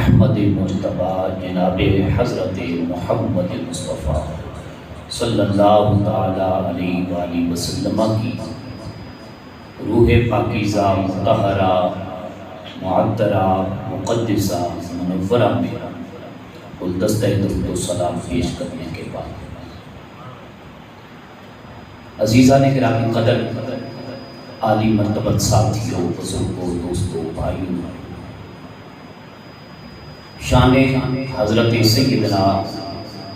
احمد مجتبی جناب حضرت محمد مصطفیٰ صلی اللہ تعالی علیہ وآلہ وسلم کی روح پاکیزہ مطہرہ معطرہ مقدسہ منورہ میں گلدستہ درود و سلام پیش کرنے کے بعد عزیزان گرامی قدر، عالی مرتبت ساتھیوں، بزرگوں، دوستوں، بھائیوں، شان حضرت سیدنا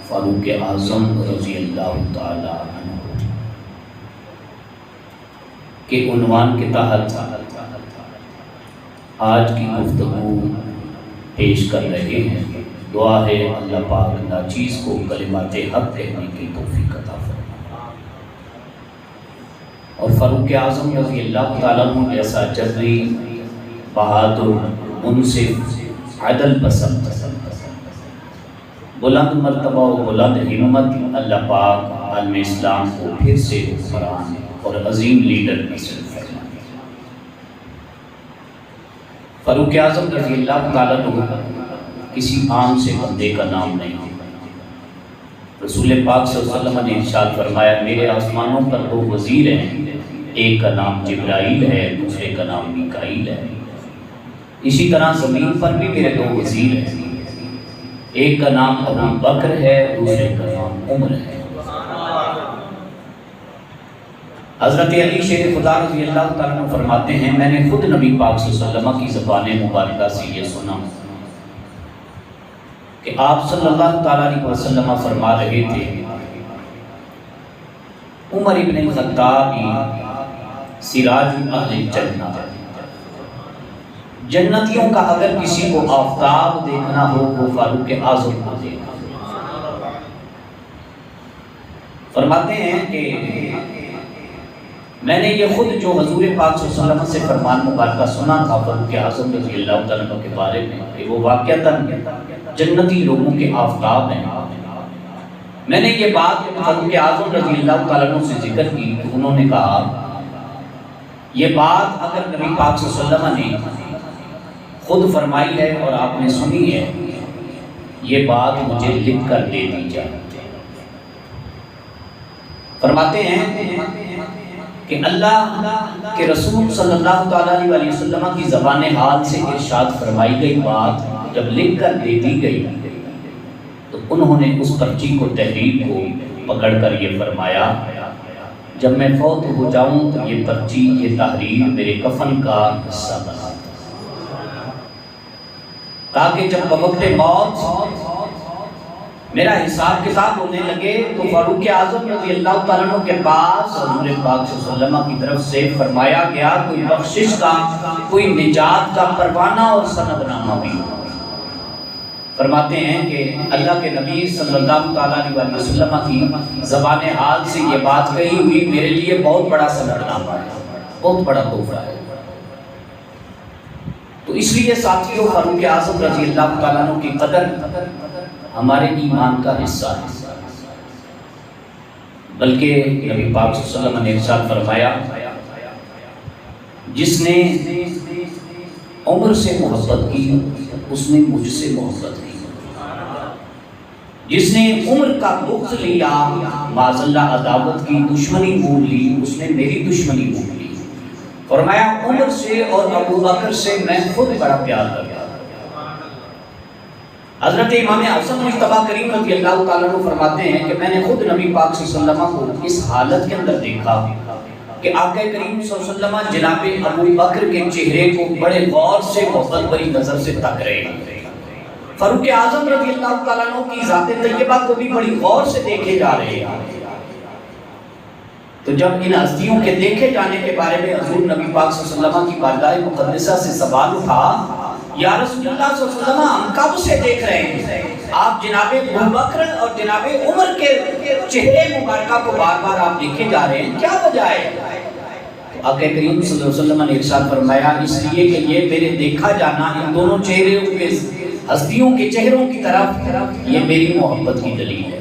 فاروق اعظم رضی اللہ تعالی عنہ کے عنوان کے تحت آج کی گفتگو پیش کر رہے ہیں۔ دعا ہے اللہ پاک ناچیز کو کلمات حق کہنے کی توفیق عطا فرمائے، اور فاروق اعظم رضی اللہ تعالیٰ عنہ جیسا جری، بہادر، منصف، عدل پسند، بلند مرتبہ و بلند ہمت اللہ پاک عالم اسلام کو پھر سے حکمران اور عظیم لیڈر نصیب فرمائے۔ فاروق اعظم رضی اللہ تعالیٰ عنہ کسی عام سے بندے کا نام نہیں۔ رسول پاک صلی اللہ علیہ وسلم نے ارشاد فرمایا، میرے آسمانوں پر دو وزیر ہیں، ایک کا نام جبرائیل ہے، دوسرے کا نام میکائیل ہے۔ اسی طرح زمین پر بھی میرے دو وزیر ہیں، ایک کا نام ابو بکر ہے، دوسرے کا نام عمر ہے۔ حضرت علی شیر خدا رضی اللہ تعالیٰ عنہ فرماتے ہیں، میں نے خود نبی پاک صلی اللہ علیہ وسلم کی زبان مبارکہ سے یہ سنا کہ آپ صلی اللہ تعالیٰ علیہ وسلم فرما رہے تھے، عمر ابن الخطاب سراج اہل جنت، جنتیوں کا اگر کسی کو آفتاب دیکھنا ہو وہ فاروق اعظم کو دیکھنا۔ فرماتے ہیں کہ میں نے یہ خود جو حضور پاک صلی اللہ علیہ وسلم سے فرمان مبارکہ سنا تھا فاروق اعظم رضی اللہ تعالیٰ عنہ کے بارے میں کہ وہ واقعتاً جنتی لوگوں کے آفتاب ہیں، میں نے یہ بات فاروق اعظم رضی اللہ تعالیٰ عنہ سے ذکر کی تو انہوں نے کہا، یہ بات اگر نبی پاک صلی اللہ علیہ وسلم نے خود فرمائی ہے اور آپ نے سنی ہے، یہ بات مجھے لکھ کر دے دی جائے۔ فرماتے ہیں کہ اللہ کے رسول صلی اللہ تعالیٰ علیہ وسلم کی زبان حال سے ارشاد فرمائی گئی بات جب لکھ کر دے دی گئی تو انہوں نے اس پرچی کو، تحریر کو پکڑ کر یہ فرمایا، جب میں فوت ہو جاؤں تو یہ پرچی، یہ تحریر میرے کفن کا حصہ بنا، تاکہ جب بوقت موت میرا حساب کتاب ہونے لگے تو فاروق اعظم رضی اللہ تعالیٰ عنہ کے پاس حضور پاک صلی اللہ علیہ وسلم کی طرف سے فرمایا گیا کوئی بخشش کا، کوئی نجات کا پروانہ اور سند نامہ بھی ہو۔ فرماتے ہیں کہ اللہ کے نبی صلی اللہ تعالیٰ علیہ وسلم کی زبان حال سے یہ بات کہی ہوئی میرے لیے بہت بڑا سند نامہ ہے، بہت بڑا تحفہ ہے۔ تو اس لیے ساتھیوں، فاروق اعظم رضی اللہ تعالیٰ عنہ کی قدر ہمارے ایمان کا حصہ ہے، بلکہ نبی پاک صلی اللہ علیہ وسلم نے ارشاد فرمایا، جس نے عمر سے محبت کی اس نے مجھ سے محبت کی، جس نے عمر کا بغض لیا، معاذ اللہ عداوت کی، دشمنی مول لی، اس نے میری دشمنی مول لی۔ فرمایا عمر سے اور ابو بکر سے میں خود بڑا پیار کرتا۔ حضرت امام حسن مجتبی کریم رضی اللہ تعالیٰ عنہ فرماتے ہیں کہ میں نے خود نبی پاک صلی اللہ علیہ وسلم کو اس حالت کے اندر دیکھا کہ آقا کریم صلی اللہ علیہ وسلم جناب ابو بکر کے چہرے کو بڑے غور سے، محبت بھری نظر سے تک رہے ہیں۔ فاروق اعظم رضی اللہ تعالیٰ عنہ کی ذات طیبہ کو بھی بڑی غور سے دیکھے جا رہے ہیں۔ تو جب ان ہستیوں کے دیکھے جانے کے بارے میں حضور نبی پاک صلی اللہ علیہ وسلم کی بارگاہ مقدسہ سے سوال اٹھا، یا رسول اللہ صلی اللہ علیہ وسلم ہم کب سے دیکھ رہے ہیں آپ جناب ابو بکر اور جناب عمر کے چہرے مبارکہ کو بار بار آپ دیکھے جا رہے ہیں، کیا وجہ ہے؟ تو آقا کریم صلی اللہ علیہ وسلم نے ارشاد فرمایا، اس لیے کہ یہ میرے دیکھا جانا ان دونوں چہروں کے، ہستیوں کے چہروں کی طرف، یہ میری محبت کی دلیل ہے،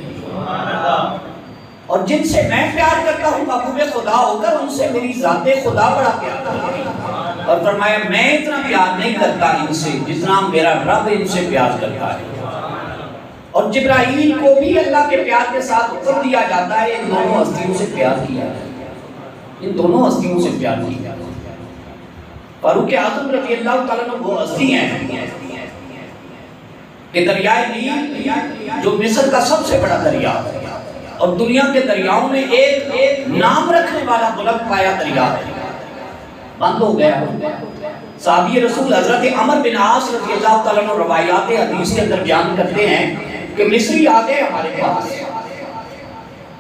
اور جن سے میں پیار کرتا ہوں محبوب خدا ہو کر ان سے میری ذات خدا بڑا پیار کرتا ہے۔ اور فرمایا میں اتنا پیار نہیں کرتا ان سے جتنا میرا رب ان سے پیار کرتا ہے۔ اور جبرائیل کو بھی اللہ کے پیار کے ساتھ حکم دیا جاتا ہے ان دونوں ہستیوں سے پیار کیا جائے، ان دونوں ہستیوں سے پیار کیا جائے۔ فاروق اعظم رضی اللہ تعالیٰ عنہ وہ ہستی ہیں کہ دریائے نیل جو مصر کا سب سے بڑا دریا ہے اور دنیا کے دریاؤں میں ایک نام رکھنے والا بلند پایا دریا ہے، بند ہو گیا۔ صحابی رسول حضرت عمر بن عاص رضی اللہ تعالیٰ عنہ روایات حدیث کے اندر بیان کرتے ہیں کہ مصری آ گئے ہمارے پاس،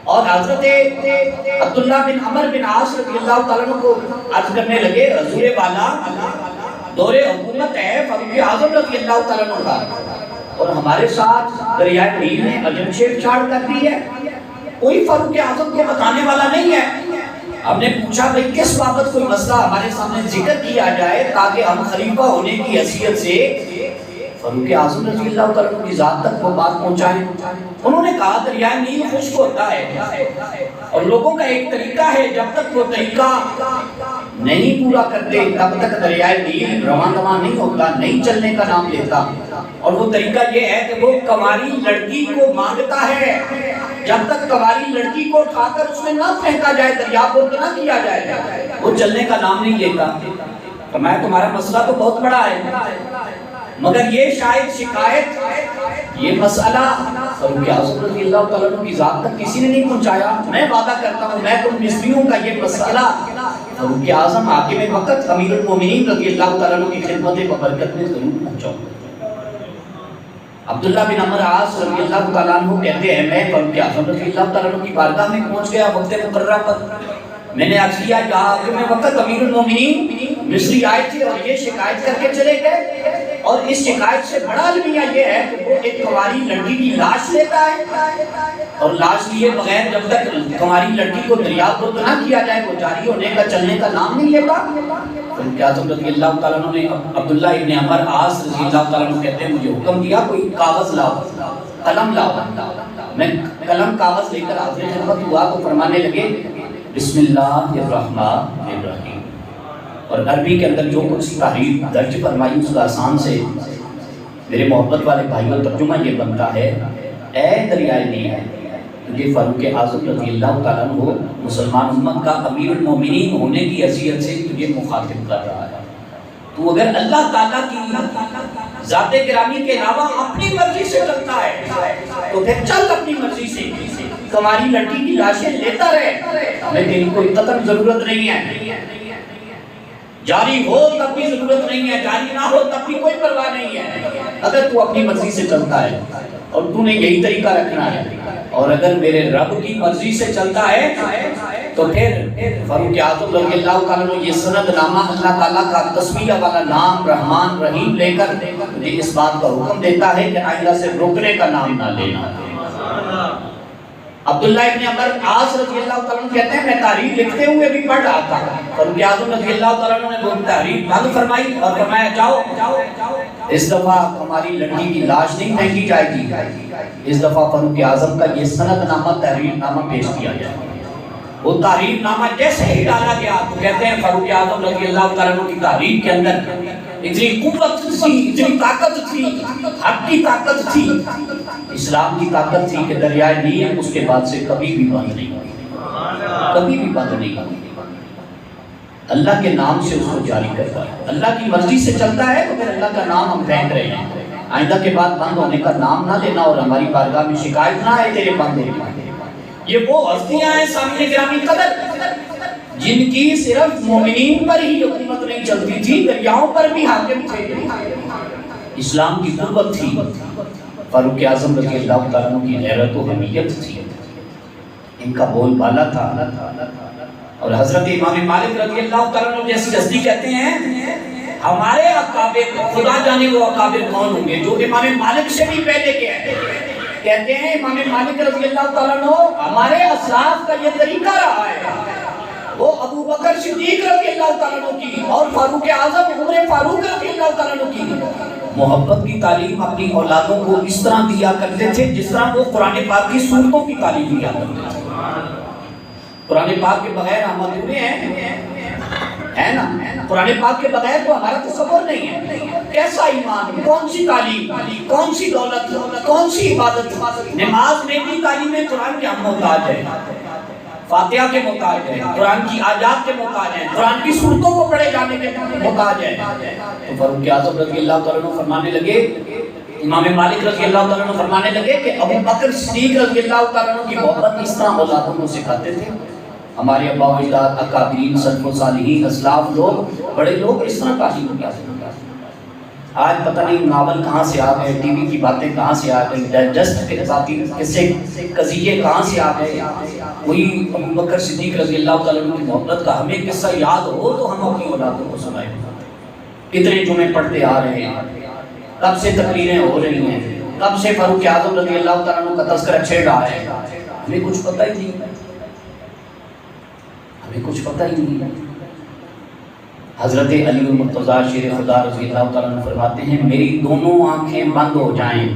اور حضرت عبداللہ بن عمر بن عاص رضی اللہ تعالیٰ عنہ کو عرض کرنے لگے حضور والا دور حکومت ہے فاروق اعظم رضی اللہ تعالیٰ عنہ کا، اور ہمارے ساتھ دریائے نیل نے عجب چھیڑ چھاڑ کر دی ہے، کوئی فاروق اعظم کو بتانے والا نہیں ہے۔ ہم نے پوچھا بھئی کس بابت کوئی مسئلہ ہمارے سامنے ذکر کیا جائے تاکہ ہم خلیفہ ہونے کی حیثیت سے فاروق اعظم رضی اللہ تعالیٰ عنہ کی ذات تک وہ بات پہنچائیں۔ انہوں نے کہا دریائے نیل خشک ہوتا ہے اور لوگوں کا ایک طریقہ ہے، جب تک وہ طریقہ نہیں پورا کرتے تب تک دریائے نیل رواں دواں نہیں ہوتا، نہیں چلنے کا نام لیتا، اور وہ طریقہ یہ ہے کہ وہ کنواری لڑکی کو مانگتا ہے، جب تک کنواری لڑکی کو اٹھا کر اس میں نہ پھینکا جائے، دریا برد نہ کیا جائے، وہ چلنے کا نام نہیں لیتا۔ تو میں تمہارا مسئلہ تو بہت بڑا ہے، مگر یہ شاید شکایت یہ مسئلہ فاروق اعظم رضی اللہ تعالیٰ عنہ کی ذات تک کسی نے نہیں پہنچایا، میں وعدہ کرتا ہوں میں تم مصریوں کا یہ مسئلہ فاروق اعظم حاکم وقت امیر المومنین رضی اللہ تعالیٰ عنہ کی خدمت ببرکت میں ضرور پہنچاؤں۔ عبداللہ بن عمر عاص رضی اللہ تعالیٰ عنہ کہتے ہیں میں فاروق اعظم رضی اللہ تعالیٰ عنہ کی بارگاہ میں پہنچ گیا وقت مقررہ پر، میں نے عرض کیا یا حاکم وقت امیر المومنین مصری آئے تھے اور یہ شکایت کر کے چلے گئے، اور اس شکایت سے بڑا المیہ یہ ہے کہ وہ ایک کنواری لڑکی کی لاش لیتا ہے اور لاش لیے بغیر جب تک کنواری لڑکی کو دریا برد نہ کیا جائے وہ جاری ہونے کا چلنے کا نام نہیں لیتا۔ فاروق اعظم رضی اللہ تعالیٰ عنہ نے عبداللہ ابن عمر عاص رضی اللہ تعالیٰ عنہ کہتے ہیں مجھے حکم دیا کوئی کاغذ لاؤ، قلم لاؤ، میں قلم کاغذ لے کر حاضر خدمت ہوا تو فرمانے لگے بسم اللہ الرحمن الرحیم، اور عربی کے اندر جو کچھ تحریر درج فرمائی اس کا آسان سے میرے محبت والے بھائیوں ترجمہ یہ بنتا ہے اے دریائے نیل تجھے فاروق اعظم رضی اللہ تعالیٰ عنہ مسلمان امت کا امیر المومنین ہونے کی حیثیت سے تجھے مخاطب کر رہا ہے، تو اگر اللہ تعالیٰ کی ذات گرامی کے علاوہ اپنی مرضی سے چلتا ہے تو پھر چل اپنی مرضی سے، تمہاری لڑکی کی لاشیں لیتا رہے، ہمیں تیری کوئی قطن ضرورت نہیں ہے، جاری ہو تب بھی ضرورت نہیں ہے، جاری نہ ہو تب بھی کوئی پرواہ نہیں ہے، اگر تو اپنی مرضی سے چلتا ہے اور تو نے یہی طریقہ رکھنا ہے، اور اگر میرے رب کی مرضی سے چلتا ہے تو پھر فاروق اعظم رضی اللہ تعالیٰ عنہ یہ سند نامہ اللہ تعالیٰ کا تسمیہ والا نام رحمان رحیم لے کر مجھے اس بات کا حکم دیتا ہے کہ آئندہ سے روکنے کا نام نہ لینا۔ عبداللہ ابن عمر عاص رضی اللہ تعالیٰ عنہ کہتے ہیں میں تحریر لکھتے ہوئے بھی پڑھ رہا تھا، فاروق اعظم رضی اللہ تعالیٰ عنہ نے وہ تحریر بند فرمائی اور فرمایا جاؤ اس دفعہ ہماری لڑکی کی لاش نہیں پھینکی جائے گی، اس دفعہ فاروق اعظم کا یہ سند نامہ تحریر نامہ پیش کیا جائے گا۔ وہ تحریر نامہ جیسے ہی ڈالا گیا تو کہتے ہیں فاروق اعظم رضی اللہ تعالیٰ عنہ کی تحریر کے اندر اتنی قوت تھی، اتنی طاقت تھی، حق کی طاقت تھی، اسلام کی طاقت تھی کہ دریائے نیل اس کے بعد سے کبھی بھی بند نہیں ہوئی، کبھی بھی بند نہیں ہوئی، اللہ کے نام سے اس کو جاری کرتا ہے، اللہ کی مرضی سے چلتا ہے تو پھر اللہ کا نام ہم پھینک رہے ہیں، آئندہ کے بعد بند ہونے کا نام نہ لینا اور ہماری بارگاہ میں شکایت نہ آئے تیرے بند ہونے کی۔ یہ وہ ہستیاں ہیں سامنے گرامی قدر جن کی صرف مومنین پر ہی حکومت نہیں چلتی تھی، دریاؤں پر بھی حاکم تھے، اسلام کی قوت تھی، فاروق اعظم رضی اللہ تعالیٰ عنہ کی غیرت و حمیت تھی، ان کا بول بالا تھا۔ اور حضرت امام مالک رضی اللہ تعالیٰ عنہ جیسی ہستی کہتے ہیں ہمارے اکابر، خدا جانے وہ اکابر کون ہوں گے جو امام مالک سے بھی پہلے کے ہیں، کہتے ہیں امام مالک رضی اللہ تعالیٰ عنہ ہمارے اسلاف کا یہ طریقہ رہا ہے، وہ ابو بکر صدیق رضی اللہ تعالیٰ عنہ کی اور فاروق اعظم عمر فاروق رضی اللہ تعالیٰ عنہ کی محبت کی تعلیم اپنی اولادوں کو اس طرح دیا کرتے تھے جس طرح وہ قرآن پاک کی سورتوں کی تعلیم دیا کرتے تھے۔ قرآن پاک کے بغیر ہم ادھورے ہیں، ہے نا؟ قرآن پاک کے بغیر تو ہمارا تصور نہیں ہے. کیسا ایمان، کون سی تعلیم، کون سی دولت، کون سی عبادت. نماز میں بھی تعلیم قرآن کے ہم محتاج ہیں، فاتحہ کے محتاج ہیں، قرآن کی آیات کے محتاج ہیں، قرآن کی سورتوں کو پڑھے جانے کے محتاج ہیں. تو فاروق اعظم رضی اللہ تعالیٰ عنہ فرمانے لگے، امام مالک رضی اللہ تعالیٰ عنہ فرمانے لگے کہ ابو بکر صدیق رضی اللہ تعالیٰ عنہ کی محبت اس طرح اولادوں کو سکھاتے تھے. ہمارے ابا و اجداد، اکابرین، سلف و صالحین، اسلاف لوگ، بڑے لوگ اس طرح تعلیم کیا کرتے. آج پتہ نہیں ناول کہاں سے آ گئے، ٹی وی کی باتیں کہاں سے آ گئی، ڈائجسٹ کے ذاتی قصے قضیے کہاں سے آ گئے. کوئی ابو بکر صدیق رضی اللہ تعالیٰ عنہ کی محبت کا ہمیں قصہ یاد ہو تو ہم اپنی اولادوں کو سنائیں. کتنے جمعے پڑھتے آ رہے ہیں، کب سے تقریریں ہو رہی ہیں، کب سے فاروق اعظم رضی اللہ تعالیٰ عنہ کا تذکرہ چھیڑ رہا ہے. ہمیں کچھ پتہ ہی نہیں، ہمیں کچھ پتہ ہی نہیں. حضرت علی المرتضیٰ شیر خدا رضی اللہ تعالیٰ عنہ فرماتے ہیں، میری دونوں آنکھیں بند ہو جائیں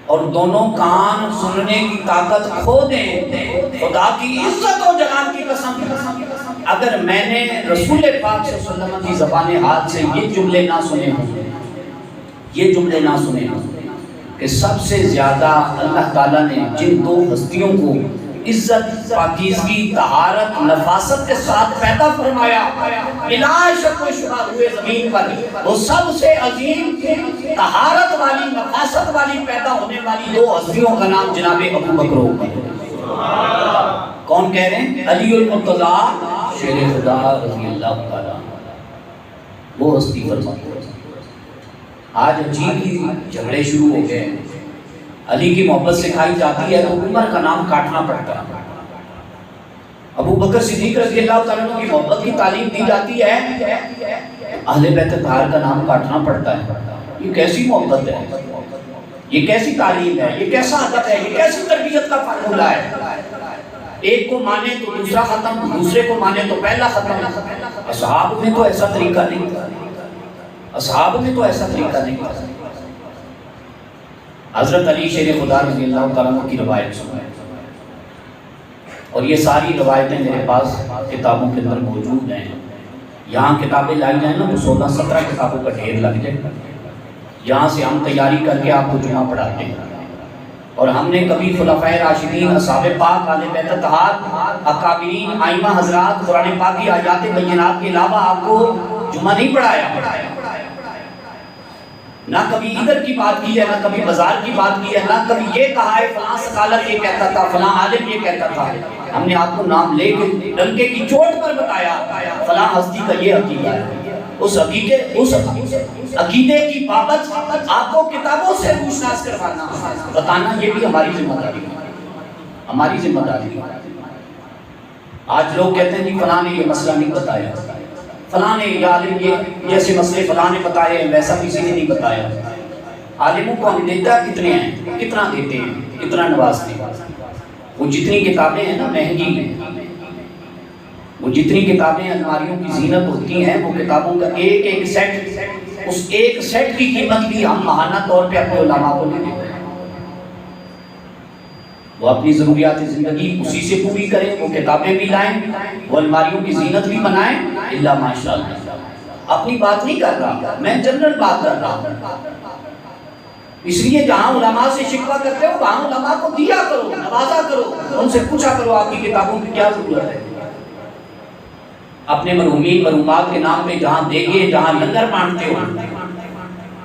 اور دونوں کان سننے کی طاقت کھو دیں، خدا کی عزت و جلال کی قسم، اگر میں نے رسول پاک صلی اللہ علیہ وسلم کی زبان حال سے یہ جملے نہ سنے ہوں، یہ جملے نہ سنے ہوں کہ سب سے زیادہ اللہ تعالیٰ نے جن دو ہستیوں کو عزت، پاکیزگی، طہارت، نفاست کے ساتھ پیدا فرمایا، بلا شک و شبہ ہوئے زمین پر، وہ سب سے عظیم طہارت والی، نفاست والی پیدا ہونے والی دو ہستیوں کا نام جناب ابو بکر عمر. کون کہہ رہے ہیں؟ علی المرتضیٰ شیر خدا رضی اللہ تعالیٰ. وہ ہستی فرماتے ہیں. آج عجیب ہی جھگڑے شروع ہو گئے. علی کی محبت سکھائی جاتی ہے تو عمر کا نام کاٹنا پڑتا ہے. ابو بکر صدیق رضی اللہ تعالیٰ عنہ کی محبت کی تعلیم دی جاتی ہے، اہل بیت اطہار کا نام کاٹنا پڑتا ہے. یہ کیسی محبت ہے، یہ کیسی تعلیم ہے، یہ کیسا ادب ہے، یہ کیسی تربیت کا فارمولہ ہے. ایک کو مانے تو دوسرا ختم، دوسرے کو مانے تو پہلا ختم. اصحاب میں تو ایسا طریقہ نہیں تھا، اصحاب میں تو ایسا طریقہ نہیں تھا. حضرت علی شیر خدا رضی اللہ تعالیٰ عنہ کی روایت سنیں، اور یہ ساری روایتیں میرے پاس کتابوں کے اندر موجود ہیں. یہاں کتابیں لائی جائیں نا تو 16-17 کتابوں کا ڈھیر لگ جائے. یہاں سے ہم تیاری کر کے آپ کو جمعہ پڑھاتے ہیں. اور ہم نے کبھی خلفائے راشدین، اصحاب پاک، اہل بیت اطہار، اکابرین، ائمہ حضرات، قرآن پاک کی آیات بینات کے علاوہ آپ کو جمعہ نہیں پڑھایا. نہ کبھی ادھر کی بات کی ہے، نہ کبھی بازار کی بات کی ہے، نہ کبھی یہ کہا ہے فلاں سکالر یہ کہتا تھا، فلاں عالم یہ کہتا تھا. ہم نے آپ کو نام لے کے ڈنکے کی چوٹ پر بتایا فلاں ہستی کا یہ عقیدہ ہے. اس عقیدے کی بابت آپ کو کتابوں سے پوچھ کروانا، بتانا، یہ بھی ہماری ذمہ داری ہے، ہماری ذمہ داری ہے. آج لوگ کہتے ہیں جی فلاں نے یہ مسئلہ نہیں بتایا، فلاں نے یا عالم یہ جیسے مسئلے فلاں نے بتائے ویسا کسی نے نہیں بتایا. عالموں کو ہم دیتا کتنے ہیں، کتنا دیتے ہیں، کتنا نوازتے ہیں. وہ جتنی کتابیں ہیں نا مہنگی، وہ جتنی کتابیں الماریوں کی زینت ہوتی ہیں، وہ کتابوں کا ایک ایک سیٹ، اس ایک سیٹ کی قیمت بھی ہم ماہانہ طور پہ اپنے علماء کو نہیں دیتے. وہ اپنی ضروریات زندگی اسی سے پوری کریں، وہ کتابیں بھی لائیں، وہ الماریوں کی زینت بھی بنائیں. اللہ ماشاءاللہ. اپنی بات نہیں کر رہا میں، جنرل بات کر رہا ہوں. اس لیے جہاں علماء سے شکوہ کرتے ہو وہاں علماء کو دیا کرو، نوازا کرو، ان سے پوچھا کرو آپ کی کتابوں کی کیا ضرورت ہے. اپنے مرحومین مرحومات کے نام پہ جہاں دیگے، جہاں لنگر بانٹتے ہو،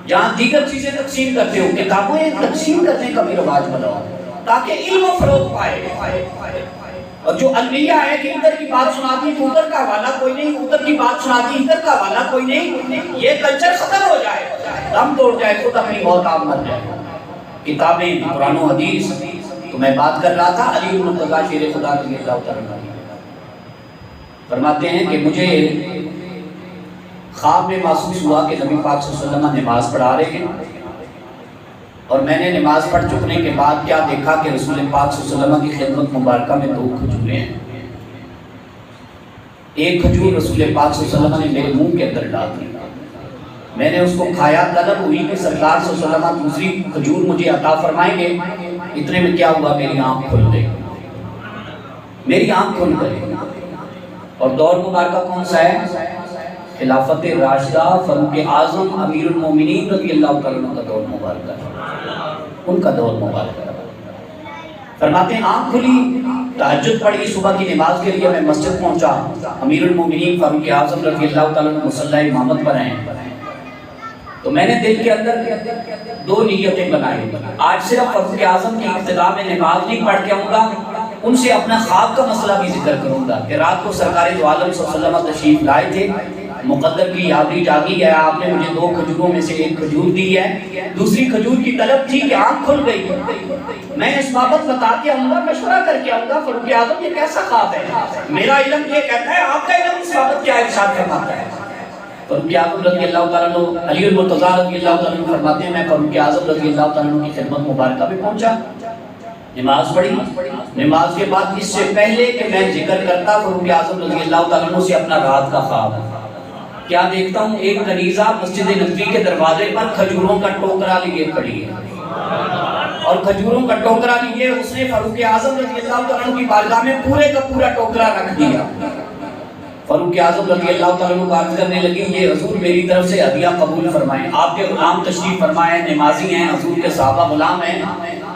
جہاں دیگر چیزیں تقسیم کرتے ہو، کتابیں تقسیم کرنے کا بھی رواج بناؤ تاکہ علم و فروغ پائے. اور جو المیہ ہے کہ ادھر کی بات سناتی تو ادھر کا حوالہ کوئی نہیں، ادھر کی بات سناتی ادھر کا حوالہ کوئی نہیں، یہ کلچر ختم ہو جائے، دم توڑ جائے، خود اپنی موت آپ مر جائے. کتابیں، قرآن و حدیث. تو میں بات کر رہا تھا علی المرتضیٰ شیر خدا رضی اللہ تعالیٰ عنہ فرماتے ہیں کہ مجھے خواب میں محسوس ہوا کہ نبی پاک صلی اللہ علیہ وسلم نماز پڑھا رہے ہیں، اور میں نے نماز پڑھ چکنے کے بعد کیا دیکھا کہ رسول پاک صلی اللہ علیہ وسلم کی خدمت مبارکہ میں 2 کھجوریں ہیں. ایک کھجور رسول پاک صلی اللہ علیہ وسلم نے میرے منہ کے اندر ڈال دی. میں نے اس کو کھایا، طلب ہوئی کہ سرکار صلی اللہ علیہ وسلم دوسری کھجور مجھے عطا فرمائیں گے. اتنے میں کیا ہوا، میری آنکھ کھل گئی، میری آنکھ کھل گئی. اور دور مبارکہ کون سا ہے؟ خلافت راشدہ فاروق اعظم امیر المومنین رضی اللہ تعالیٰ عنہ کا دور مبارکہ ہے، ان کا دور مبارکہ ہے۔ فرماتے ہیں آنکھ کھلی، تہجد پڑھی، صبح کی نماز کے لیے میں مسجد پہنچا، امیر المومنین فاروق اعظم رضی اللہ تعالیٰ عنہ مصلی امامت پر ہیں، تو میں نے دل کے اندر دو نیتیں بنائی، آج صرف فاروق اعظم کی ابتدا میں نماز نہیں پڑھ کے آؤں گا، ان سے اپنا خواب کا مسئلہ بھی ذکر کروں گا کہ رات کو سرکار دو عالم صلی اللہ علیہ وسلم تشریف لائے تھے، مقدر کی یادی جاگی ہے، آپ نے مجھے 2 کھجوروں میں سے 1 کھجور دی ہے، دوسری کھجور کی طلب تھی کہ آنکھ کھل گئی، میں اس بابت بتا کے آؤں گا، مشورہ کر کے آؤں گا فاروق اعظم یہ کیسا خواب ہے، میرا علم یہ کہتا ہے، آپ کا علم اس بابت کیا ارشاد فرماتا ہے؟ فاروق اعظم رضی اللہ تعالیٰ عنہ علی المرتضیٰ رضی اللہ تعالیٰ عنہ فرماتے ہیں میں فاروق اعظم رضی اللہ تعالیٰ عنہ کی خدمت مبارکہ میں پہنچا، نماز پڑھی، نماز کے بعد اس سے پہلے کہ میں ذکر کرتا فاروق اعظم رضی اللہ تعالیٰ عنہ سے اپنا رات کا خواب کیا دیکھتا ہوں، ایک کنیزہ مسجد نبوی کے دروازے پر کھجوروں کا ٹوکرا لیے کھڑی ہے، اور کھجوروں کا ٹوکرا لیے اس نے فاروق اعظم رضی اللہ تعالیٰ عنہ کی بارگاہ میں پورے کا پورا ٹوکرا رکھ دیا۔ فاروق اعظم رضی اللہ تعالیٰ عنہ بات کرنے لگی یہ حضور میری طرف سے ہدیہ قبول فرمائیں، آپ کے غلام تشریف فرمائے، نمازی ہیں، حضور کے صحابہ غلام ہیں،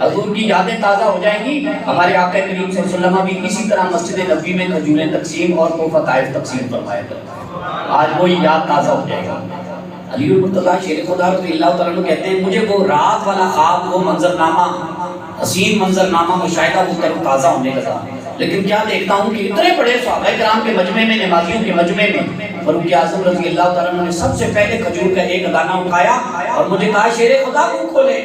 حضور کی یادیں تازہ ہو جائیں گی، ہمارے آقا کریم صلی اللہ علیہ وسلم بھی اسی طرح مسجد نبوی میں کھجوریں تقسیم اور تحفہ طائف تقسیم فرمایا کرتے، آج وہی یاد تازہ ہو جائے گا۔ علی المرتضیٰ شیر خدا رضی اللہ تعالیٰ عنہ کہتے ہیں مجھے وہ رات والا خواب، وہ منظرنامہ، حسین منظرنامہ مشاہدہ وہ تر تازہ ہونے لگا، لیکن کیا دیکھتا ہوں کہ اتنے بڑے صحابہ کرام کے مجمع میں، نمازیوں کے مجمع میں فاروق اعظم رضی اللہ تعالیٰ عنہ نے سب سے پہلے کھجور کا ایک دانہ اٹھایا اور مجھے کہا شیر خدا منہ کھولے،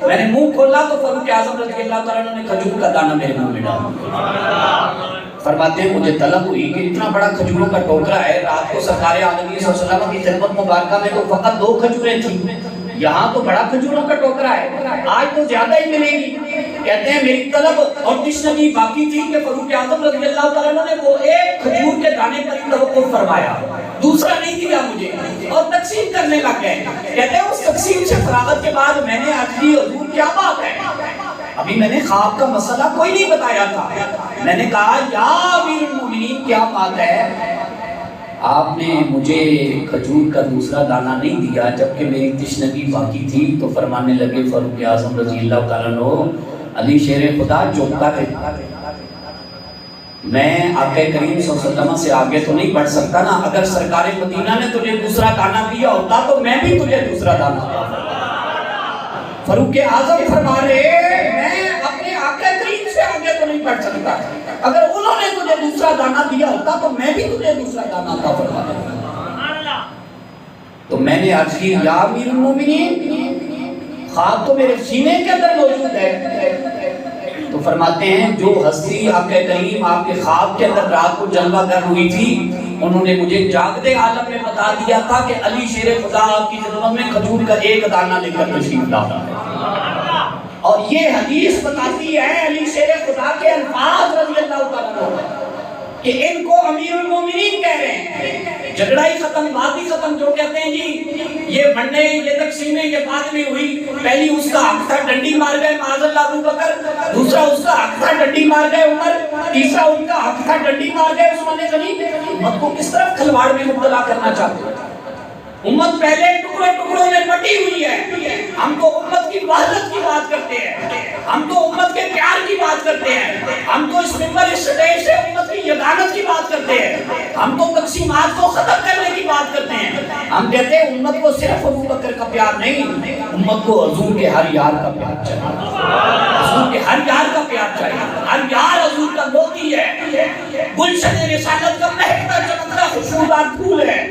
میں نے منہ کھولا تو فاروق اعظم رضی اللہ تعالیٰ عنہ نے کھجور کا دانہ میرے منہ میں ڈالا۔ فرماتے ہیں مجھے طلب ہوئی کہ اتنا بڑا کھجوروں کا ٹوکرا ہے، رات کو سرکار عالمین صلی اللہ علیہ وسلم کی خدمت مبارکہ میں تو فقط 2 کھجوریں تھیں، یہاں تو بڑا کھجوروں کا ٹوکرا ہے، آج تو زیادہ ہی ملے گی۔ کہتے ہیں میری طلب اور تشنگی باقی تھی کہ فاروق اعظم رضی اللہ تعالیٰ عنہ نے وہ 1 کھجور کے دانے پر ہی توقف فرمایا، دوسرا نہیں دیا مجھے، اور تقسیم کرنے لگ گئے۔ کہتے ہیں اس تقسیم سے فراغت کے بعد میں نے عرض کی حضور کیا بات ہے؟ ابھی میں نے خواب کا مسئلہ کوئی نہیں بتایا تھا، میں نے کہا یا امیر المومنین کیا بات ہے؟ آپ نے مجھے کھجور کا دوسرا دانہ نہیں دیا جبکہ میری تشنگی باقی تھی، تو فرمانے لگے فاروق اعظم رضی اللہ تعالیٰ عنہ علی شیر خدا چوکتا ہے، میں آقا کریم صلی اللہ علیہ وسلم سے آگے تو نہیں بڑھ سکتا نا، اگر سرکار مدینہ نے تجھے دوسرا دانہ دیا ہوتا تو میں بھی تجھے دوسرا دانہ دیتا۔ فاروق اعظم فرما رہے میں اپنے آقا کریم سے آگے تو نہیں بڑھ سکتا، اگر انہوں نے تجھے دوسرا دانہ دیا ہوتا تو میں بھی تجھے دوسرا دانہ عطا فرما دیتا۔ تو میں نے عرض کی یا امیر المومنین خواب تو میرے سینے کے اندر موجود ہے، تو فرماتے ہیں جو ہستی آقا کریم آپ کے خواب کے اندر رات کو جلوہ گر ہوئی تھی انہوں نے مجھے جاگتے عالم میں بتا دیا تھا کہ علی شیر خدا آپ کی خدمت میں کھجور کا 1 دانہ لے کر تشریف لا رہا ہے، اور یہ حدیث بتاتی ہے علی شیر خدا کے الفاظ رضی اللہ تعالیٰ عنہ کہ ان کو امیر المومنین کہہ رہے ہیں، جھگڑا ہی ختم، بات ہی ختم، جو کہتے ہیں جی یہ بننے یہ تقسیمیں یہ بعد میں ہوئی، پہلی اس کا حق تھا ڈنڈی مار گئے معاذ اللہ ابو بکر، دوسرا اس کا حق تھا ڈنڈی مار گئے عمر، تیسرا ان کا حق تھا ڈنڈی مار گئے عثمان غنی۔ امت کو کس طرف کھلواڑ میں مبتلا کرنا چاہتے ہیں؟ امت پہلے ٹکڑوں ٹکڑوں میں بٹی ہوئی ہے، ہم تو امت کی وحدت کی بات کرتے ہیں، ہم تو امت کے پیار کی بات کرتے ہیں، ہم تو اس ممبر اس سٹیج سے امت کی یگانت کی بات کرتے ہیں، ہم تو تقسیمات کو ختم کرنے کی بات کرتے ہیں، ہم کہتے ہیں امت کو صرف ابو بکر کا پیار نہیں، امت کو حضور کے ہر یار کا پیار چاہیے، حضور کے ہر یار کا پیار چاہیے، ہر یار حضور کا موتی ہے، گلشن رسالت کا مہکتا چمکتا خوشبودار پھول ہے۔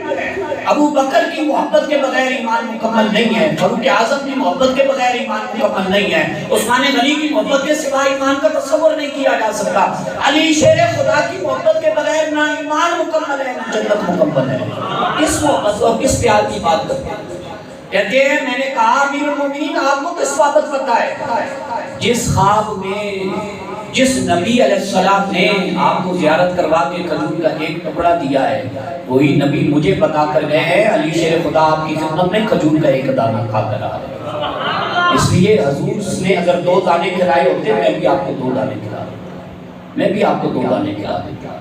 ابو بکر کی محبت کے بغیر ایمان مکمل نہیں ہے، فاروق اعظم کی محبت کے بغیر ایمان مکمل نہیں ہے، عثمان غنی کی محبت کے سوا ایمان کا تصور نہیں کیا جا سکتا، علی شیر خدا کی محبت کے بغیر نہ ایمان مکمل ہے نہ جنت مکمل ہے۔ کس محبت اور کس پیار کی بات کرتے ہیں؟ کہتے ہیں میں نے کہا امیر المومنین آپ کو کس بات پتہ ہے؟ جس خواب میں جس نبی علیہ السلام نے آپ کو زیارت کروا کے کھجور کا 1 ٹکڑا دیا ہے وہی نبی مجھے بتا کر گئے ہیں علی شیر خدا آپ کی خدمت میں کھجور کا 1 دانہ کھا کر آ رہے ہیں، اس لیے حضور نے اگر 2 دانے کھلائے ہوتے میں بھی آپ کو 2 دانے کھلا دیتا، میں بھی آپ کو 2 دانے کھلا دیتا۔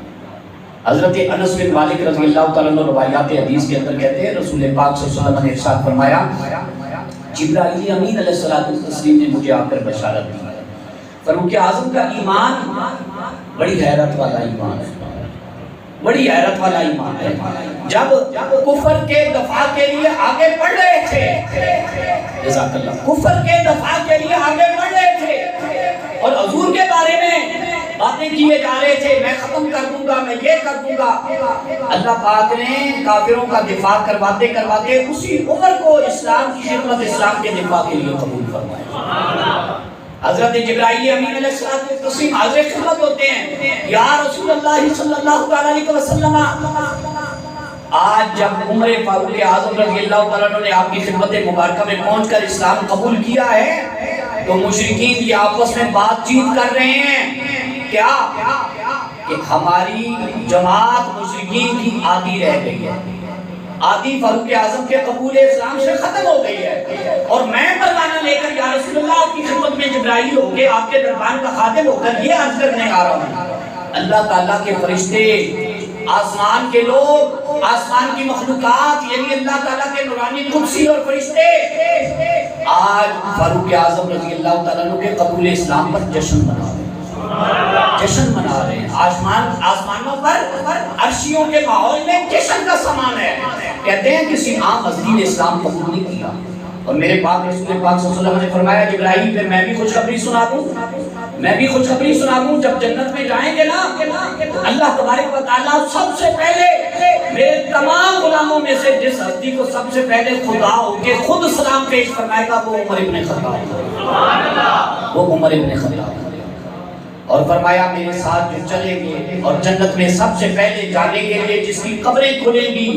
حضرت انس بن مالک رضی اللہ تعالیٰ عنہ روایات حدیث کے اندر کہتے ہیں رسول پاک صلی اللہ علیہ وسلم نے ارشاد فرمایا جبرائیل امین علیہ الصلوۃ والتسلیم نے مجھے آ کر بشارت دی، فاروق اعظم کا ایمان بڑی حیرت والا ایمان ہے، بڑی حیرت والا ایمان ہے۔ جب کفر کے دفاع کے لیے آگے بڑھ رہے تھے، جزاک اللہ، کفر کے دفاع کے لیے آگے بڑھ رہے تھے اور حضور کے بارے میں باتیں کیے جا رہے تھے، میں ختم کر دوں گا، میں یہ کر دوں گا، اللہ پاک نے کافروں کا دفاع کرواتے کرواتے اسی عمر کو اسلام کی خدمت، اسلام کے دفاع کے لیے قبول فرمایا۔ حضرت جبرائیل امین علیہ السلام حاضر خدمت ہوتے ہیں، یا رسول اللہ صلی اللہ علیہ وسلم، آج جب عمر فاروق اعظم رضی اللہ تعالیٰ عنہ نے آپ کی خدمت مبارکہ میں پہنچ کر اسلام قبول کیا ہے تو مشرکین یہ آپس میں بات چیت کر رہے ہیں کیا کہ ہماری جماعت مشرکین کی آدھی رہ گئی ہے، آدھی فاروق اعظم کے قبول اسلام سے ختم ہو گئی ہے، اور میں پروانہ لے کر یا رسول اللہ آپ کی خدمت میں جبرائیل ہو کے آپ کے دربان کا خادم ہو کر یہ عرض کرنے آ رہا ہوں۔ اللہ تعالیٰ کے فرشتے، آسمان کے لوگ، آسمان کی مخلوقات، یعنی اللہ تعالیٰ کے نورانی قدسی اور فرشتے آج فاروق اعظم رضی اللہ تعالیٰ عنہ کے قبول اسلام پر جشن منا رہے ہیں، جشن منا رہے ہیں۔ آسمانوں پر عرشیوں کے ماحول میں جشن کا سامان ہے۔ کہتے ہیں کسی عام ہستی نے اسلام قبول نہیں کیا، اور میرے پاک رسول پاک صلی اللہ علیہ وسلم نے فرمایا جبرائیل پھر میں بھی خوشخبری سنا دوں، میں بھی خوشخبری سنا دوں، جب جنت میں جائیں گے نا اللہ تبارک و تعالیٰ سب سے پہلے میرے تمام غلاموں میں سے جس ہستی کو سب سے پہلے خدا ہو کے خود سلام پیش فرمائے گا وہ عمر ابن خطاب، وہ عمر ابن خطاب، اور فرمایا میرے ساتھ جو چلیں گے اور جنت میں سب سے پہلے جانے کے لیے جس کی قبریں کھلیں گی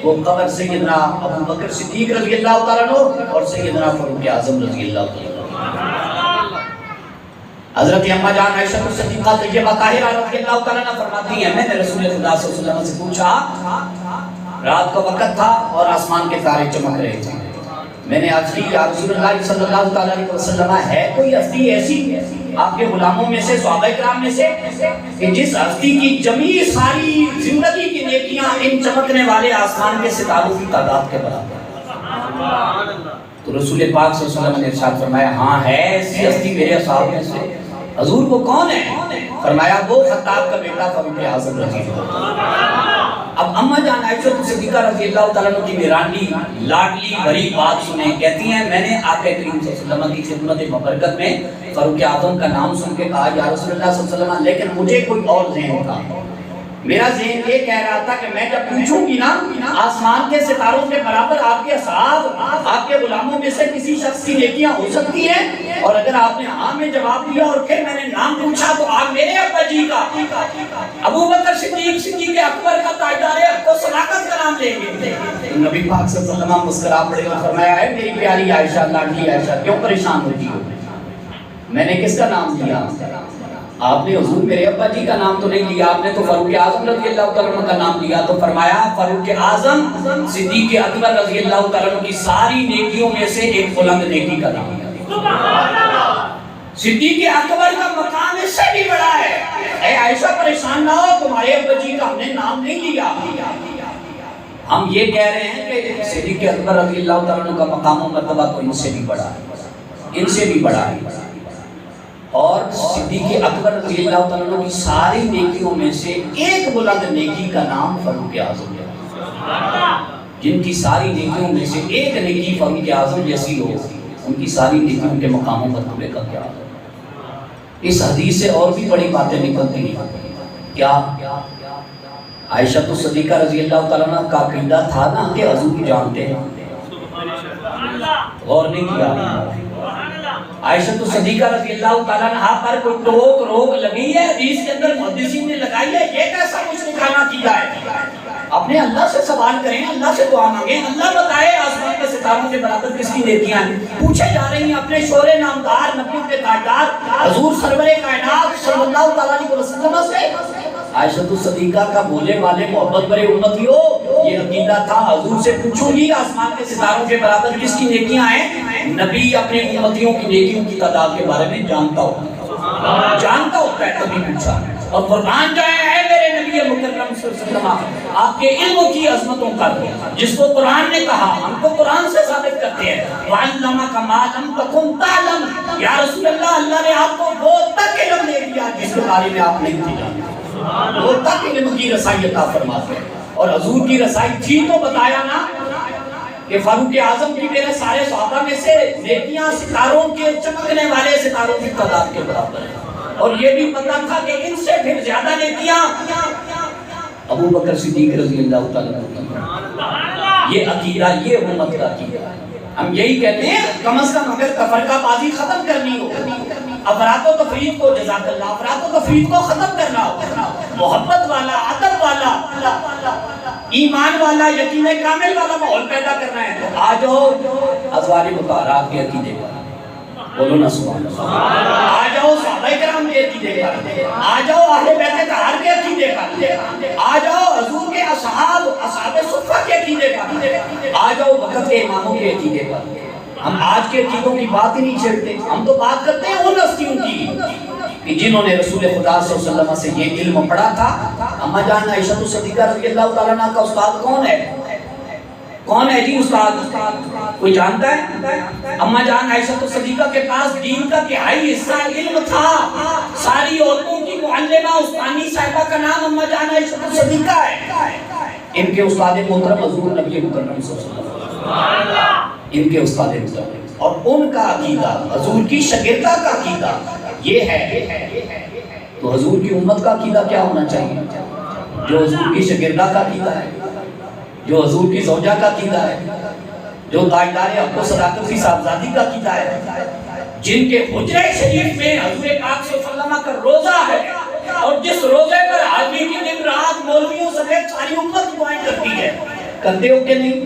وہ قبر سیدنا ابو بکر صدیق رضی اللہ تعالیٰ عنہ اور سیدنا فاروق اعظم رضی اللہ تعالیٰ عنہ۔ حضرت اماں جان عائشہ صدیقہ طیبہ طاہرہ رضی اللہ تعالیٰ عنہ فرماتی ہیں میں نے رسول خدا صلی اللہ علیہ وسلم سے پوچھا، رات کا وقت تھا اور آسمان کے تارے چمک رہے تھے، میں نے عرض کی یا رسول اللہ صلی اللہ علیہ وسلم ہے کوئی ہستی ایسی آپ کے غلاموں میں سے، صحابہ کرام میں سے، کہ جس ہستی کی جمیع ساری زندگی کی نیکیاں ان چمکنے والے آسمان کے ستاروں کی تعداد کے برابر؟ تو رسول پاک صلی اللہ علیہ وسلم نے ارشاد فرمایا ہاں ہے ایسی ہستی میرے اصحاب میں سے۔ حضور وہ کون ہے؟ فرمایا وہ خطاب کا بیٹا فاروق اعظم رضی اللہ عنہ۔ اب اماں جان عائشہ صدیقہ رضی اللہ تعالیٰ عنہ کی میرانی لاڈلی بھری بات سنیں، کہتی ہیں میں نے آقا کریم صلی اللہ علیہ وسلم کی خدمت مبارکت میں فاروق اعظم کا نام سن کے کہا یا رسول اللہ صلی اللہ علیہ وسلم، لیکن مجھے کوئی اور ذہن تھا، میرا ذہن یہ کہہ رہا تھا کہ میں جب پوچھوں گی نا آسمان کے ستاروں کے برابر آپ کے اصحاب، آپ کے غلاموں میں سے کسی شخص کی نیکیاں ہو سکتی ہیں، اور اگر آپ نے ہاں میں جواب دیا اور پھر میں نے نام پوچھا تو آپ میرے ابا جی کا ابو بکر صدیق اکبر کا تاجدار حق و صداقت کا نام لیں گے۔ نبی پاک صلی اللہ علیہ وسلم مسکرا پڑے اور فرمایا ہے میری پیاری عائشہ، لاڈلی عائشہ کیوں پریشان ہوتی ہو، میں نے کس کا نام لیا؟ آپ نے حضور میرے ابا جی کا نام تو نہیں لیا، آپ نے تو فاروق اعظم رضی اللہ تعالیٰ عنہ کا نام لیا۔ تو فرمایا فاروق اعظم صدیق اکبر رضی اللہ تعالیٰ عنہ کی ساری نیکیوں میں سے ایک بلند نیکی کا نام لیا۔ صدیق اکبر کا مقام اس سے بھی بڑا ہے۔ اے عائشہ پریشان نہ ہو، تمہارے ابا جی کا ہم نے نام نہیں لیا، ہم یہ کہہ رہے ہیں کہ صدیق اکبر رضی اللہ تعالیٰ عنہ کا مقام و مرتبہ تو ان سے بھی بڑا ہے، ان سے بھی بڑا ہے۔ اور صدیق اکبر رضی اللہ تعالیٰ عنہ کی ساری نیکیوں میں سے ایک بلند نیکی کا نام فاروق اعظم ہے، جن کی ساری نیکیوں میں سے ایک نیکی فاروق اعظم جیسی ہو، ان کی ساری نیکیوں کے مقام و مرتبے کا کیا ہے؟ اس حدیث سے اور بھی بڑی باتیں نکلتی ہیں۔ کیا عائشہ تو صدیقہ رضی اللہ تعالیٰ عنہ کا عقیدہ تھا نا کہ حضور جانتے ہیں، غور نہیں کیا؟ عائشہ تو صدیقہ رضی اللہ تعالیٰ عنہ پر کوئی روک لگی ہے، حدیث کے اندر محدثین نے لگائی ہے، یہ کیسا کچھ نکالنا کی جائے؟ اپنے اللہ سے سوال کریں، اللہ سے دعا مانگیں، اللہ بتائے آسمان کے ستاروں کے برابر کس کی نیکیاں ہیں، پوچھے جا رہی ہیں اپنے شور نامدار نبیوں کے تاجدار حضور سرور کائنات صلی اللہ تعالیٰ علیہ وسلم سے۔ عائشہ صدیقہ کا بولے والے محبت برے امتیو یہ عقیدہ تھا حضور سے پوچھوں گی آسمان کے ستاروں کے برابر کس کی نیکیاں ہیں؟ نبی اپنے امتیوں کی نیکیوں کی تعداد کے بارے میں جانتا ہوتا ہے، تبھی پوچھا۔ اور قربان جائے اے میرے نبی نبی مکرم صلی اللہ علیہ وسلم آپ کے علم کی عظمتوں کا، جس کو قرآن نے کہا، ہم کو قرآن سے ثابت کرتے ہیں وَعَلَّمَكَ مَا لَمْ تَكُنْ تَعْلَمْ، یا رسول اللہ، اللہ نے آپ کو وہ تک علم دے دیا جس کے بارے میں آپ نہیں تھی جانتے، وہ تک علم کی رسائی عطا فرماتے ہیں۔ اور حضور کی رسائی تھی تو بتایا نا کہ فاروق اعظم کی میرے سارے صحابہ میں سے نیکیاں ستاروں کے چمکنے والے ستاروں کی تعداد کے برابر ہے، اور یہ بھی پتا تھا کہ ان سے پھر زیادہ نیکیاں ابو بکر صدیق رضی اللہ تعالیٰ عنہ۔ یہ عقیدہ، یہ امت کا عقیدہ، ہم یہی کہتے ہیں کم از کم اگر تفرقہ بازی ختم کرنی ہو، افراط و تفریق کو، جزاک اللہ، افراط و تفریق کو ختم کرنا ہو، محبت والا، ادب والا، ایمان والا، یقین کامل والا ماحول پیدا کرنا ہے تو آ جاؤ ازواج مطہرات کے عقیدے پر، بولو نا سبحان اللہ، آ جاؤ صحابہ کرام کے عقیدے پر، آ جاؤ اہل بیت طاہر کے عقیدے پر، آ جاؤ حضور کے اصحاب صفہ کے عقیدے پر، آ جاؤ وقت کے اماموں کے عقیدے پر۔ ہم آج کے عقیدوں کی بات ہی نہیں چھیڑتے، ہم تو بات کرتے ہیں ان ہستیوں کی کہ جنہوں نے رسول خدا صلی اللہ علیہ وسلم سے یہ علم پڑھا تھا۔ اما جان عائشہ صدیقہ رضی اللہ تعالیٰ عنہ کا استاد کون ہے؟ کون ہے جی استاد؟ کوئی جانتا ہے؟ اما جان عائشہ صدیقہ کے پاس دین کا تہائی حصہ علم تھا، ساری عورتوں کی معلمہ استانی صاحبہ کا نام اما جان عائشہ صدیقہ ہے۔ ان کے استاد محترم حضور نبی مکرم صلی اللہ علیہ وسلم، ان کے استاد محترم، اور ان کا عقیدہ، حضور کی شاگردہ کا عقیدہ یہ ہے، تو حضور کی امت کا عقیدہ کیا ہونا چاہیے؟ جو حضور کی شاگردہ کا عقیدہ ہے، جو حضور کی زوجہ کا عقیدہ ہے، جو تاجدار حق و صداقت کی صاحبزادی کا عقیدہ ہے، جن کے حجرہ شریف میں حضور پاک صلی اللہ علیہ وسلم کا روزہ ہے، اور جس روزے پر حاجی کی دن رات مولویوں سمیت ساری امت دعائیں کرتی ہے، کرتے ہو کہ نہیں؟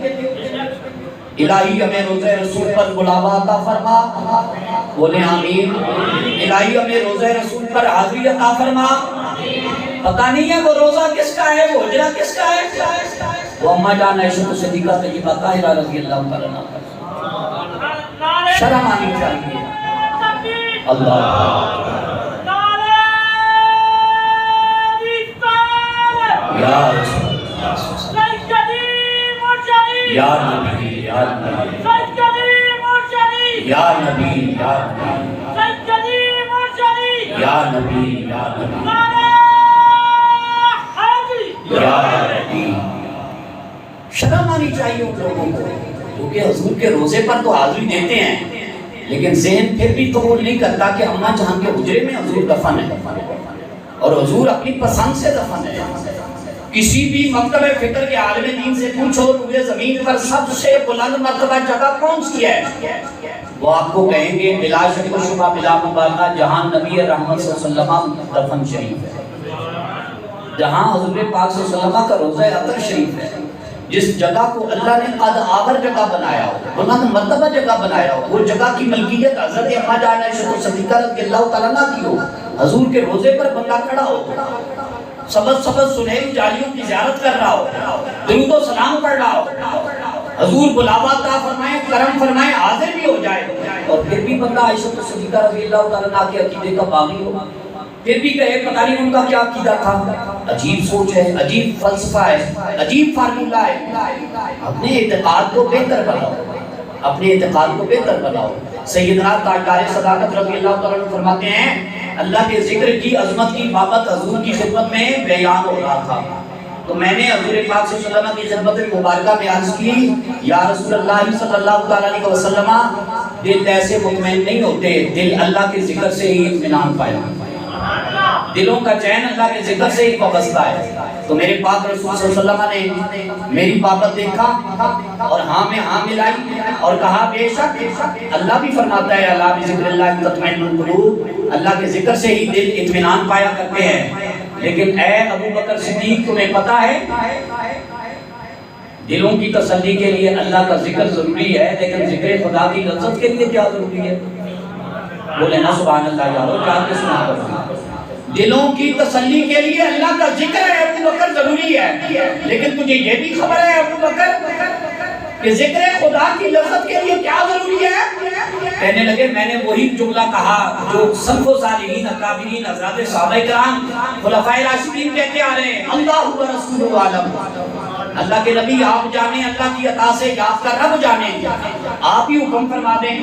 الہی ہمیں روزہ رسول پر بلاوا عطا فرما، بولے آمین۔ الہی ہمیں روزہ رسول پر حاضری عطا فرما۔ پتہ نہیں ہے وہ روزہ کس کا ہے، وہ حجرہ کس کا ہے؟ وہ اما جان عائشہ صدیقہ طیبہ طاہرہ رضی اللہ تعالیٰ عنہ۔ شرم آنی چاہیے۔ اللہ یا رسول یا نبی یا نبی یا نبی یا نبی یا نبی۔ شرم آنی چاہیے ان لوگوں کو، کیونکہ حضور کے روزے پر تو حاضری دیتے ہیں، لیکن ذہن پھر بھی قبول نہیں کرتا کہ اماں جان کے حجرے میں حضور دفن ہے، اور حضور اپنی پسند سے دفن ہے۔ کسی بھی مکتب فکر کے عالم دین سے پوچھو روئے زمین پر سب سے بلند مرتبہ جگہ کون سی ہے، وہ آپ کو کہیں گے بلا شک و شبہ بلا مبالغہ جہاں نبی رحمت صلی اللہ علیہ وسلم دفن شریف ہے، جہاں حضور پاک صلی اللہ علیہ وسلم کا روضہ اطہر شریف ہے، جس جگہ کو اللہ نے قد آور جگہ بنایا ہو، بلند مرتبہ جگہ بنایا ہو، وہ جگہ کی ملکیت حضرت اما جان عائشہ صدیقہ رضی اللہ تعالیٰ عنہ کی ہو، حضور کے روزے پر بندہ کھڑا ہو، سبز سبز سنہری جالیوں کی زیارت کر رہا ہو، درود و سلام پڑھ رہا ہو، حضور بلاوا عطا فرمائے، کرم فرمائے، حاضر بھی ہو جائے، اور پھر بھی بندہ عائشہ صدیقہ رضی اللہ تعالیٰ عنہ کے عقیدے کا باغی ہو، پھر بھی کہے پتہ نہیں ان کا کیا عقیدہ تھا۔ عجیب سوچ ہے، عجیب فلسفہ ہے، عجیب فارمولہ ہے۔ اپنے اعتقاد کو بہتر بناؤ، اپنے اعتقاد کو بہتر بناؤ۔ سیدنا تاجدار صداقت رضی اللہ تعالیٰ عنہ فرماتے ہیں اللہ کے ذکر کی عظمت کی بابت حضور کی خدمت میں بیان ہو رہا تھا، تو میں نے حضور پاک صلی اللہ علیہ وسلم کی خدمت مبارکہ میں عرض کی یا رسول اللہ صلی اللہ علیہ وسلم، دل ایسے مطمئن نہیں ہوتے، دل اللہ کے ذکر سے ہی اطمینان پایا، دلوں کا چین اللہ کے ذکر سے ہی وابستہ ہے۔ تو میرے پاک رسول صلی اللہ علیہ وسلم نے میری بابت دیکھا اور ہاں میں ہاں ملائی اور کہا بے شک اللہ بھی فرماتا ہے اللہ بذکر اللہ تطمئن القلوب، اللہ کے ذکر سے ہی دل اطمینان پایا کرتے ہیں۔ لیکن اے ابو بکر صدیق تمہیں پتہ ہے دلوں کی تسلی کے لیے اللہ کا ذکر ضروری ہے، لیکن ذکر خدا کی لذت کے لیے کیا ضروری ہے؟ بولے نا سبحان اللہ یارو، جان کے سنا کرو۔ دلوں کی تسلی کے لیے اللہ کا ذکر ہے ابو بکر ضروری ہے، لیکن تجھے یہ بھی خبر ہے ابو بکر کہ ذکر خدا کی لذت کے لیے کیا ضروری ہے؟ کہنے لگے میں نے وہی جملہ کہا جو سلف و صالحین اکابرین حضرات صحابہ کرام خلفائے راشدین کہتے آ رہے ہیں، اللہ و رسول عالم، اللہ کے نبی آپ جانے، اللہ کی عطا سے آپ کا رب جانے، آپ ہی حکم فرما دیں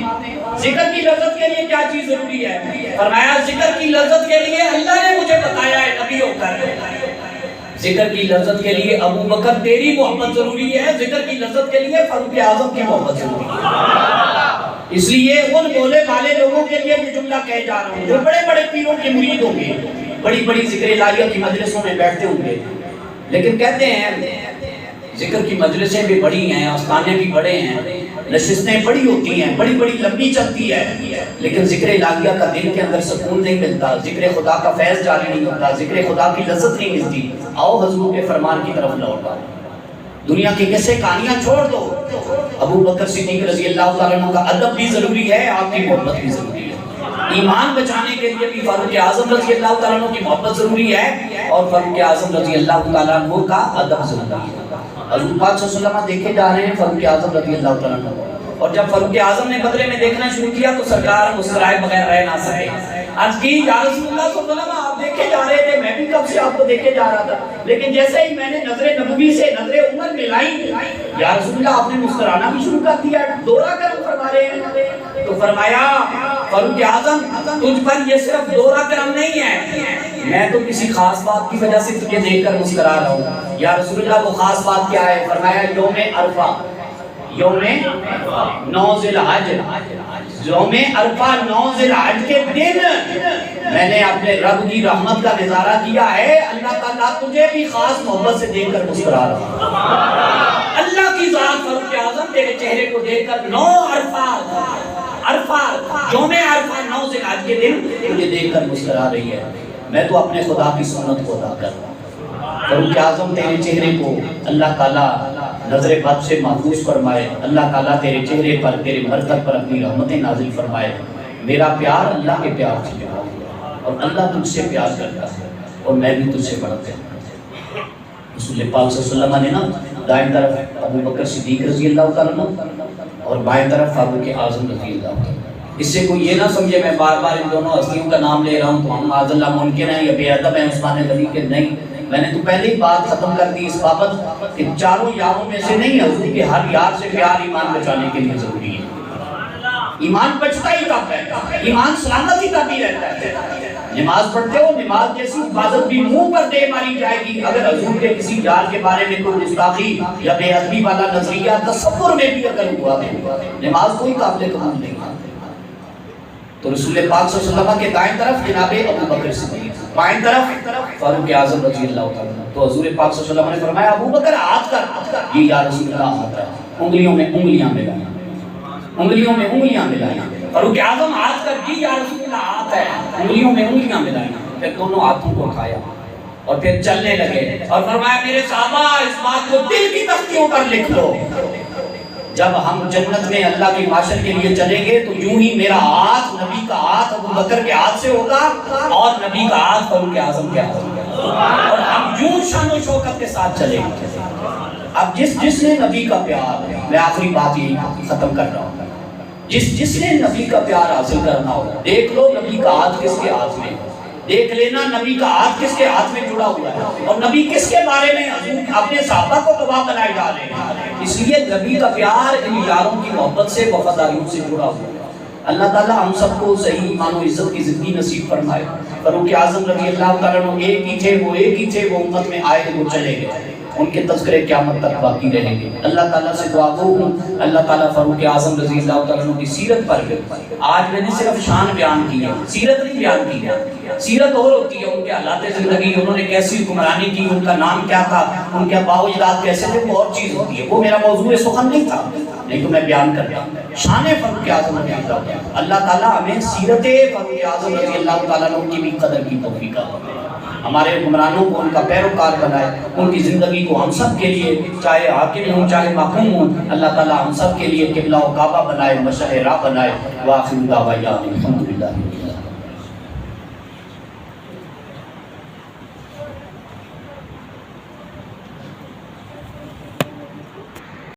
ذکر کی لذت کے لیے کیا چیز ضروری ہے؟ فرمایا ذکر کی لذت کے لیے اللہ نے مجھے بتایا ہے نبی ہو کر، ذکر کی لذت کے لیے ابو بکر تیری محبت ضروری ہے، ذکر کی لذت کے لیے فاروق اعظم کی محبت ضروری ہے۔ اس لیے ان بولے والے لوگوں کے لیے یہ جملہ کہے جا رہا ہوں جو بڑے بڑے پیروں کے مرید ہوں گے، بڑی بڑی ذکر الہیہ کی مجلسوں میں بیٹھتے ہوں گے، لیکن کہتے ہیں ذکر کی مجلسیں بھی بڑی ہیں، آستانے بھی بڑے ہیں، نشستیں بڑی ہوتی ہیں، بڑی بڑی لمبی چلتی ہے، لیکن ذکر الہیہ کا دل کے اندر سکون نہیں ملتا، ذکر خدا کا فیض جاری نہیں ہوتا، ذکر خدا کی لذت نہیں ملتی۔ آؤ حضور کے فرمان کی طرف لوٹ آؤ، دنیا کی قصے کہانیاں چھوڑ دو، ابو بکر صدیق رضی اللہ تعالیٰ عنہ کا ادب بھی ضروری ہے، آپ کی محبت بھی ضروری ہے، ایمان بچانے کے لیے بھی فاروق اعظم رضی اللہ تعالیٰ عنہ کی محبت ضروری ہے، اور فاروق اعظم رضی اللہ تعالیٰ عنہ کا ادب ضروری ہے۔ حضور پاک صلی اللہ علیہ وسلم دیکھے جا رہے ہیں فاروق اعظم رضی اللہ تعالیٰ عنہ، اور جب فاروق اعظم نے بدلے میں دیکھنا شروع کیا تو سرکار مسکرائے بغیر رہ نہ سکے، عرض کی یا رسول اللہ صلی اللہ علیہ وسلم آپ دیکھے جا رہے تھے، میں بھی کب سے آپ کو دیکھے جا رہا تھا، لیکن جیسے ہی میں نے نظر نبوی سے نظر عمر ملائی یا رسول اللہ آپ نے مسکرانا بھی شروع کر دیا، دورہ کرم فرما رہے ہیں۔ تو فرمایا فاروق اعظم تجھ پر یہ صرف دورہ کرم نہیں ہے، میں تو کسی خاص بات کی وجہ سے تجھے دیکھ کر مسکرا رہا ہوں۔ یا رسول اللہ وہ خاص بات کیا ہے؟ فرمایا یوم عرفہ، یوم 9 ذی الحج، یوم عرفہ 9 ذی الحج کے دن میں نے اپنے رب کی رحمت کا نظارہ کیا ہے، اللہ تعالیٰ تجھے بھی خاص محبت سے دیکھ کر مسکرا رہا ہوں۔ اللہ کی ذات فاروق اعظم تیرے چہرے کو دیکھ کر 9 عرفہ یوم عرفہ 9 ذی الحج کے دن تجھے دیکھ کر مسکرا رہی ہے، میں تو اپنے خدا کی سنت کو ادا کر رہا ہوں۔ فاروق اعظم تیرے چہرے کو اللہ تعالیٰ نظر بد سے محفوظ فرمائے، اللہ تعالیٰ تیرے چہرے پر تیرے مرکز پر اپنی رحمتیں نازل فرمائے، میرا پیار اللہ کے پیار سے جڑا ہوا، اور اللہ تجھ سے پیار کرتا ہے اور میں بھی تجھ سے بڑا پیار کرتا ہوں۔ رسول پاک صلی اللہ علیہ وسلم نے نا دائیں طرف ابو بکر صدیق رضی اللہ تعالیٰ عنہ اور بائیں طرف فاروق اعظم رضی اللہ تعالیٰ عنہ۔ اس سے کوئی یہ نہ سمجھے میں بار بار ان دونوں ہستیوں کا نام لے رہا ہوں تو ہم معاذ اللہ ممکن ہیں یا بے ادب ہیں عثمان غنی کے، نہیں، میں نے تو پہلے ہی بات ختم کر دی اس بابت کہ چاروں یاروں میں سے نہیں، حضور کے ہر یار سے پیار ایمان بچانے کے لیے ضروری ہے۔ ایمان بچتا ہی تب ہے، ایمان سلامت ہی تب ہی رہتا ہے۔ نماز پڑھتے ہو، نماز جیسی عبادت بھی منہ پر دے ماری جائے گی اگر حضور کے کسی یار کے بارے میں کوئی گستاخی یا بے ادبی والا نظریہ تصور میں بھی اگر ہوا تو نماز کوئی قابل قبول نہیں ہے۔ تو رسول پاک صلی اللہ علیہ وسلم کے دائیں طرف جناب ابو بکر صدیق، بائیں طرف فاروق اعظم رضی اللہ تعالیٰ عنہ۔ تو حضور پاک صلی اللہ علیہ وسلم نے فرمایا ابو بکر ہاتھ کر، یہ یا رسول اللہ ہاتھ ہے، انگلیوں میں انگلیاں ملائیں، انگلیوں میں انگلیاں ملائیں۔ فاروق اعظم ہاتھ کر، یہ یا رسول اللہ ہاتھ ہے، انگلیوں میں انگلیاں ملائیں۔ پھر دونوں ہاتھوں کو اٹھایا اور پھر چلنے لگے اور فرمایا میرے صحابہ اس بات کو دل کی تختیوں پر لکھ لو، جب ہم جنت میں اللہ کی معاشر کے لیے چلیں گے تو یوں ہی میرا ہاتھ نبی کا ہاتھ ابو بکر کے ہاتھ سے ہوگا اور نبی کا ہاتھ فاروق اعظم کے ہاتھ ہوگا، اور ہم یوں شان و شوکت کے ساتھ چلیں گے۔ اب جس نے نبی کا پیار، میں آخری بات یہی ختم کر رہا ہوں، جس نے نبی کا پیار حاصل کرنا ہوگا، دیکھ لو نبی کا ہاتھ کس کے ہاتھ میں، دیکھ لینا نبی کا ہاتھ کس کے ہاتھ میں جڑا ہوا ہے، اور نبی کس کے بارے میں اپنے صحابہ کو گواہ بنائے جا رہے ہیں۔ اس لیے نبی کا پیار ان یاروں کی محبت سے، وفاداریوں سے جڑا ہوا ہے۔ اللہ تعالیٰ ہم سب کو صحیح ایمان و عزت کی زندگی نصیب فرمائے۔ فاروق اعظم رضی اللہ تعالیٰ عنہ ایک ہی تھے، وہ امت میں آئے، وہ چلے گئے، ان کے تذکرے قیامت تک باقی رہیں گے۔ اللہ تعالیٰ سے دعا گو ہوں اللہ تعالیٰ فاروق اعظم رضی اللہ تعالیٰ عنہ کی سیرت پر آج میں نے صرف شان بیان کی ہے، سیرت نہیں بیان کی ہے۔ سیرت اور ہوتی ہے، ان کے حالات زندگی، انہوں نے کیسی حکمرانی کی، ان کا نام کیا تھا، ان کے آباء و اجداد کیسے تھے، وہ اور چیز ہوتی ہے، وہ میرا موضوع سخن نہیں تھا، نہیں تو میں بیان کرتا ہوں شان فاروق اعظم رضی اللہ تعالیٰ عنہ۔ اللہ تعالیٰ ہمیں سیرت فاروق اعظم رضی اللہ تعالیٰ عنہ کی بھی قدر کی توفیق عطا، ہمارے حکمرانوں کو ان کا پیروکار بنائے، ان کی زندگی کو ہم سب کے لیے، چاہے حاکم ہوں چاہے محکوم ہوں، اللہ تعالیٰ ہم سب کے لیے قبلہ و کعبہ بنائے، مشرع راہ بنائے۔ وآخر دعوانا الحمدللہ۔